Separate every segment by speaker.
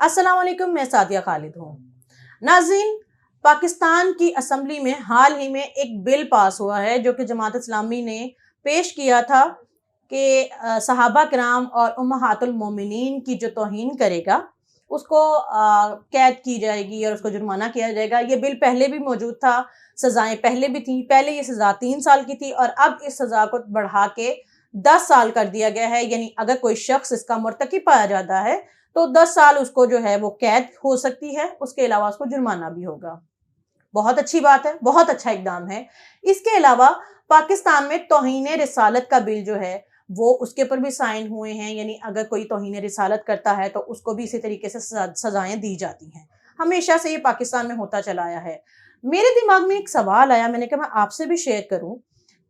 Speaker 1: अस्सलाम वालेकुम, मैं सादिया खालिद हूँ। नाज़रीन, पाकिस्तान की असम्बली में हाल ही में एक बिल पास हुआ है जो कि जमात इस्लामी ने पेश किया था कि सहाबा किराम और उम्महातुल मोमिनीन की जो तौहीन करेगा उसको कैद की जाएगी और उसको जुर्माना किया जाएगा। ये बिल पहले भी मौजूद था, सज़ाएँ पहले भी थी। पहले ये सज़ा 3 साल की थी और अब इस सज़ा को बढ़ा के 10 साल कर दिया गया है। यानी अगर कोई शख्स इसका मुर्तकिब पाया जाता है तो 10 साल उसको जो है वो कैद हो सकती है, उसके अलावा उसको जुर्माना भी होगा। बहुत अच्छी बात है, बहुत अच्छा इक़दाम है। इसके अलावा पाकिस्तान में तौहीन रिसालत का बिल जो है वो उसके ऊपर भी साइन हुए हैं। यानी अगर कोई तौहीन रिसालत करता है तो उसको भी इसी तरीके से सज़ाएँ दी जाती हैं। हमेशा से ये पाकिस्तान में होता चला आया है। मेरे दिमाग में एक सवाल आया, मैंने कहा मैं आपसे भी शेयर करूँ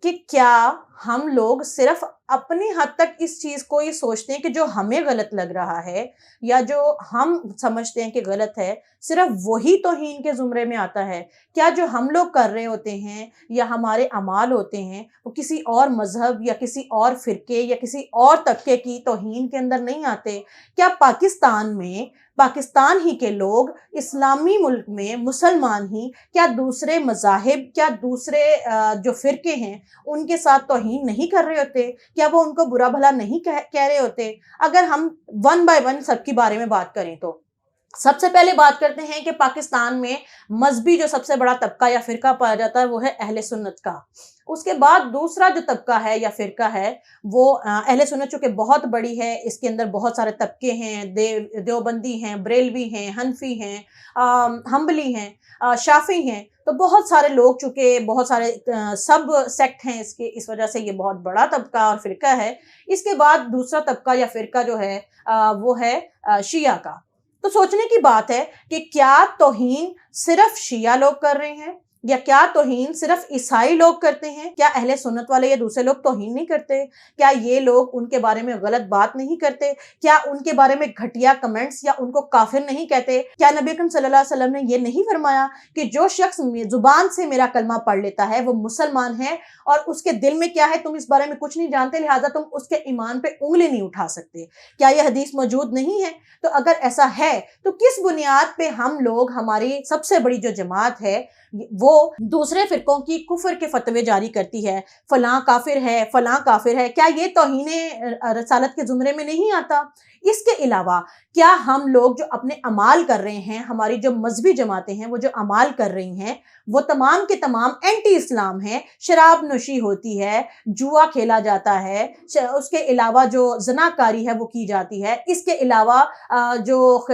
Speaker 1: कि क्या हम लोग सिर्फ अपनी हद तक इस चीज़ को ये सोचते हैं कि जो हमें गलत लग रहा है या जो हम समझते हैं कि गलत है, सिर्फ वही तौहीन के ज़ुमरे में आता है? क्या जो हम लोग कर रहे होते हैं या हमारे अमाल होते हैं, वो किसी और मज़हब या किसी और फ़िरके या किसी और तबके की तौहीन के अंदर नहीं आते? क्या पाकिस्तान में पाकिस्तान ही के लोग, इस्लामी मुल्क में मुसलमान ही क्या दूसरे मज़ाहिब, क्या दूसरे जो फ़िरके हैं उनके साथ तौहीन नहीं कर रहे होते? क्या वो उनको बुरा भला नहीं कह रहे होते? अगर हम वन बाय वन सबके बारे में बात करें तो सबसे पहले बात करते हैं कि पाकिस्तान में मज़हबी जो सबसे बड़ा तबका या फ़िरका पाया जाता है वो है अहले सुन्नत का। उसके बाद दूसरा जो तबका है या फ़िरका है वो अहले सुन्नत चूँकि बहुत बड़ी है, इसके अंदर बहुत सारे तबके हैं, देवबंदी हैं, बरेलवी हैं, हनफ़ी हैं, हम्बली हैं, शाफ़ी हैं। तो बहुत सारे लोग, चूँकि बहुत सारे सब सेक्ट हैं इसके, इस वजह से ये बहुत बड़ा तबका और फ़िरका है। इसके बाद दूसरा तबका या फ़िरका जो है वो है शिया का। तो सोचने की बात है कि क्या तौहीन सिर्फ शिया लोग कर रहे हैं या क्या तौहीन सिर्फ ईसाई लोग करते हैं? क्या अहले सुन्नत वाले या दूसरे लोग तौहीन नहीं करते? क्या ये लोग उनके बारे में गलत बात नहीं करते? क्या उनके बारे में घटिया कमेंट्स या उनको काफिर नहीं कहते? क्या नबी अकरम सल्लल्लाहु अलैहि वसल्लम ने ये नहीं फरमाया कि जो शख्स जुबान से मेरा कलमा पढ़ लेता है वो मुसलमान है और उसके दिल में क्या है तुम इस बारे में कुछ नहीं जानते, लिहाजा तुम उसके ईमान पे उंगली नहीं उठा सकते? क्या यह हदीस मौजूद नहीं है? तो अगर ऐसा है तो किस बुनियाद पे हम लोग, हमारी सबसे बड़ी जो जमात है वो दूसरे फिरकों की कुफर के फतवे जारी करती है, फलां काफिर है, फलां काफिर है? क्या ये तौहीने रसालत के जुमरे में नहीं आता? इसके अलावा क्या हम लोग जो अपने अमाल कर रहे हैं, हमारी जो मजहबी जमातें हैं वो जो अमाल कर रही हैं वो तमाम के तमाम एंटी इस्लाम हैं? शराब नोशी होती है, जुआ खेला जाता है, उसके अलावा जो जनाकारी है वो की जाती है, इसके अलावा जो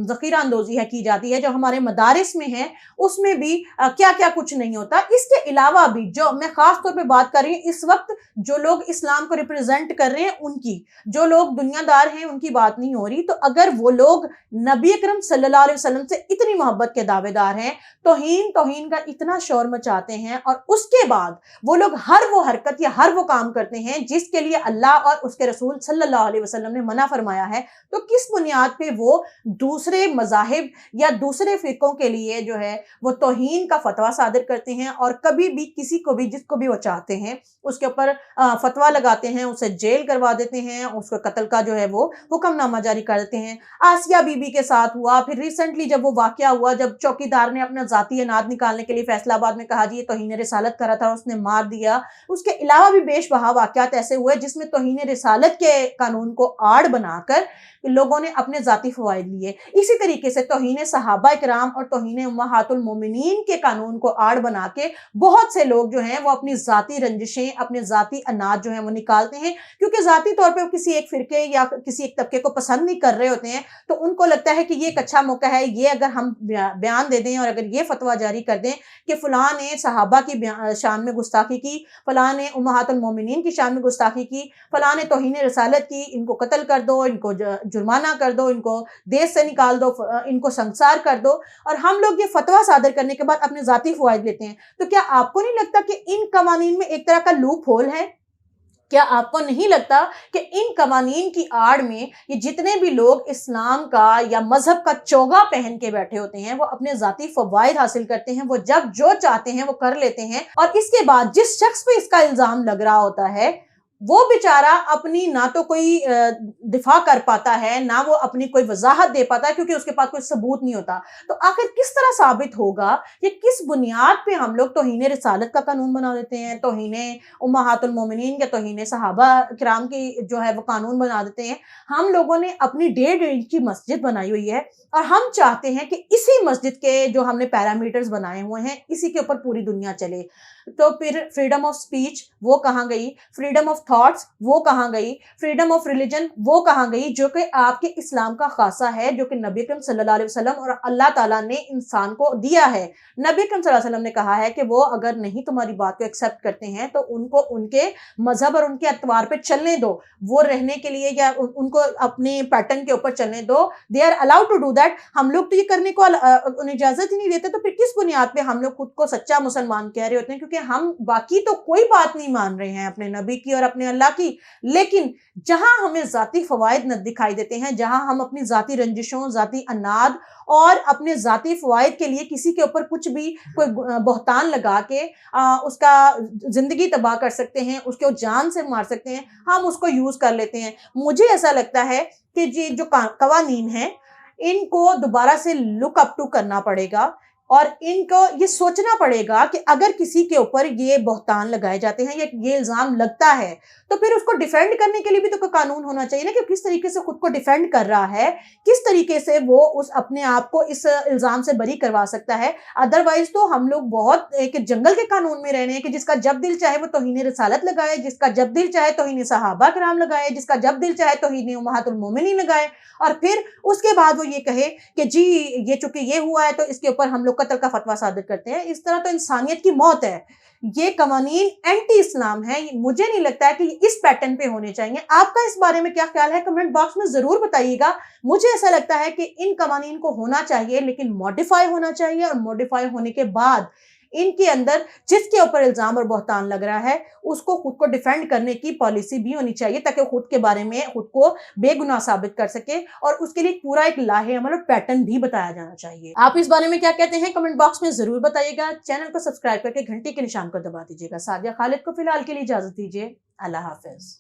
Speaker 1: ज़ख़ीरा अंदोज़ी है की जाती है, जो हमारे मदारिस में है उसमें भी क्या क्या कुछ नहीं होता। इसके अलावा भी जो मैं ख़ास तौर पे बात कर रही हूँ इस वक्त जो लोग इस्लाम को रिप्रेजेंट कर रहे हैं उनकी, जो लोग दुनियादार हैं उनकी बात नहीं हो रही। तो अगर वो लोग नबी अकरम सल्लल्लाहु अलैहि वसल्लम से इतनी मोहब्बत के दावेदार हैं, तौहीन का इतना शोर मचाते हैं और उसके बाद वो लोग हर वो हरकत या हर वो काम करते हैं जिसके लिए अल्लाह और उसके रसूल सल्लल्लाहु अलैहि वसल्लम ने मना फरमाया है, तो किस बुनियाद पे वो दूसरे मज़ाहिब या दूसरे फ़िरकों के लिए जो है वो तौहीन का फतवा सादिर करते हैं और कभी भी किसी को भी, जिसको भी वो चाहते हैं उसके ऊपर फतवा लगाते हैं, उसे जेल करवा देते हैं, उसको कत्ल का जो है वो हुक्मनामा जारी कर देते हैं। आसिया बीबी के साथ हुआ, फिर रिसेंटली जब वो वाकया हुआ जब चौकीदार ने अपना जाती अनाज निकालने के लिए फैसलाबाद में कहा जी ये तौहीन रिसालत करा था, उसने मार दिया। उसके अलावा भी बेशबहा वाकयात ऐसे हुए जिसमें तौहीन रिसालत के कानून को आड़ बनाकर लोगों ने अपने जाती फ़वाइद लिए। इसी तरीके से तौहीन सहाबा किराम और तौहीन उम्महातुल मोमिनीन के कानून को आड़ बना के बहुत से लोग जो हैं वो अपनी जाती रंजिशें, अपने जाती अनाज जो है वो निकालते हैं, क्योंकि जाती तौर पे वो किसी एक फिरके या किसी एक तबके को पसंद नहीं कर रहे होते हैं। तो उनको लगता है कि ये एक अच्छा मौका है, ये अगर हम बयान दे दें और अगर ये फतवा जारी कर दें कि फलां ने सहाबा की शान में गुस्ताखी की, फलां ने उम्महातुल मोमिनीन की शान में गुस्ताखी की, फलां ने तौहीन रिसालत की, इनको कत्ल कर दो, इनको जुर्माना कर दो, इनको देश से निकाल दो, इनको संसार कर दो, और हम लोग ये फतवा सादर करने के बाद अपने जाती फ़वाइद लेते हैं। तो क्या आपको नहीं लगता कि इन कवानीन में एक तरह का लूप होल है? क्या आपको नहीं लगता कि इन कवानीन की आड़ में ये जितने भी लोग इस्लाम का या मजहब का चोगा पहन के बैठे होते हैं वो अपने जाती फवायद हासिल करते हैं, वो जब जो चाहते हैं वो कर लेते हैं, और इसके बाद जिस शख्स पे इसका इल्जाम लग रहा होता है वो बेचारा अपनी ना तो कोई दिफा कर पाता है, ना वो अपनी कोई वजाहत दे पाता है, क्योंकि उसके पास कोई सबूत नहीं होता। तो आखिर किस तरह साबित होगा, ये किस बुनियाद पे हम लोग तौहीन रिसालत का कानून बना देते हैं, तौहीन उम्महातुल मोमिनीन या तौहीन सहाबा किराम की जो है वो कानून बना देते हैं। हम लोगों ने अपनी 1.5 इंच की मस्जिद बनाई हुई है और हम चाहते हैं कि इसी मस्जिद के जो हमने पैरामीटर्स बनाए हुए हैं, इसी के ऊपर पूरी दुनिया चले। तो फिर फ्रीडम ऑफ स्पीच वो कहाँ गई, फ्रीडम ऑफ थॉट्स वो कहाँ गई, फ्रीडम ऑफ रिलीजन वो कहाँ गई, जो कि आपके इस्लाम का खासा है, जो कि नबी अकरम सल्लल्लाहु अलैहि वसल्लम और अल्लाह ताला ने इंसान को दिया है। नबी अकरम सल्लल्लाहु अलैहि वसल्लम ने कहा है कि वो अगर नहीं तुम्हारी बात को एक्सेप्ट करते हैं तो उनको उनके मजहब और उनके अतवार पे चलने दो, वो रहने के लिए या उनको अपने पैटर्न के ऊपर चलने दो, they are allowed to do that. हम लोग तो ये करने को उन्हें इजाजत ही नहीं देते, तो फिर किस बुनियाद पे हम लोग खुद को सच्चा मुसलमान कह रहे होते हैं? क्योंकि हम बाकी तो कोई बात नहीं मान रहे हैं अपने नबी की और अपने अल्लाह की, लेकिन जहां हमें जाती फवायद न दिखाई देते हैं, जहां हम अपनी जाती रंजिशों, जाती अनाद और अपने जाती फवायद के लिए किसी के ऊपर कुछ भी कोई बहतान लगा के उसका जिंदगी तबाह कर सकते हैं, उसको जान से मार सकते हैं, हम उसको यूज कर लेते हैं। मुझे ऐसा लगता है कि ये जो कवानीन है, इनको दोबारा से लुक अप टू करना पड़ेगा और इनको ये सोचना पड़ेगा कि अगर किसी के ऊपर ये बहतान लगाए जाते हैं या ये इल्जाम लगता है, तो फिर उसको डिफेंड करने के लिए भी तो कोई कानून होना चाहिए ना, कि किस तरीके से खुद को डिफेंड कर रहा है, किस तरीके से वो उस अपने आप को इस इल्जाम से बरी करवा सकता है। अदरवाइज तो हम लोग बहुत एक जंगल के कानून में रह रहे हैं कि जिसका जब दिल चाहे वो तौहीन रिसालत लगाए, जिसका जब दिल चाहे तौहीन सहाबा किराम लगाए, जिसका जब दिल चाहे तौहीन उम्महातुल मोमिनीन लगाए, और फिर उसके बाद वो ये कहे कि जी ये चूंकि ये हुआ है तो इसके ऊपर हम लोग कत्ल का फतवा सादिर करते हैं। इस तरह तो इंसानियत की मौत है। ये कवानीन एंटी इस्लाम है। मुझे नहीं लगता है कि इस पैटर्न पे होने चाहिए। आपका इस बारे में क्या ख्याल है, कमेंट बॉक्स में जरूर बताइएगा। मुझे ऐसा लगता है कि इन कवानीन को होना चाहिए, लेकिन मॉडिफाई होना चाहिए, और मॉडिफाई होने के बाद इनके अंदर जिसके ऊपर इल्जाम और बहतान लग रहा है उसको खुद को डिफेंड करने की पॉलिसी भी होनी चाहिए, ताकि खुद के बारे में खुद को बेगुनाह साबित कर सके, और उसके लिए पूरा एक लाहे अमल और पैटर्न भी बताया जाना चाहिए। आप इस बारे में क्या कहते हैं, कमेंट बॉक्स में जरूर बताइएगा। चैनल को सब्सक्राइब करके घंटी के निशान को दबा दीजिएगा। सादिया खालिद को फिलहाल के लिए इजाजत दीजिए। अल्लाह हाफिज।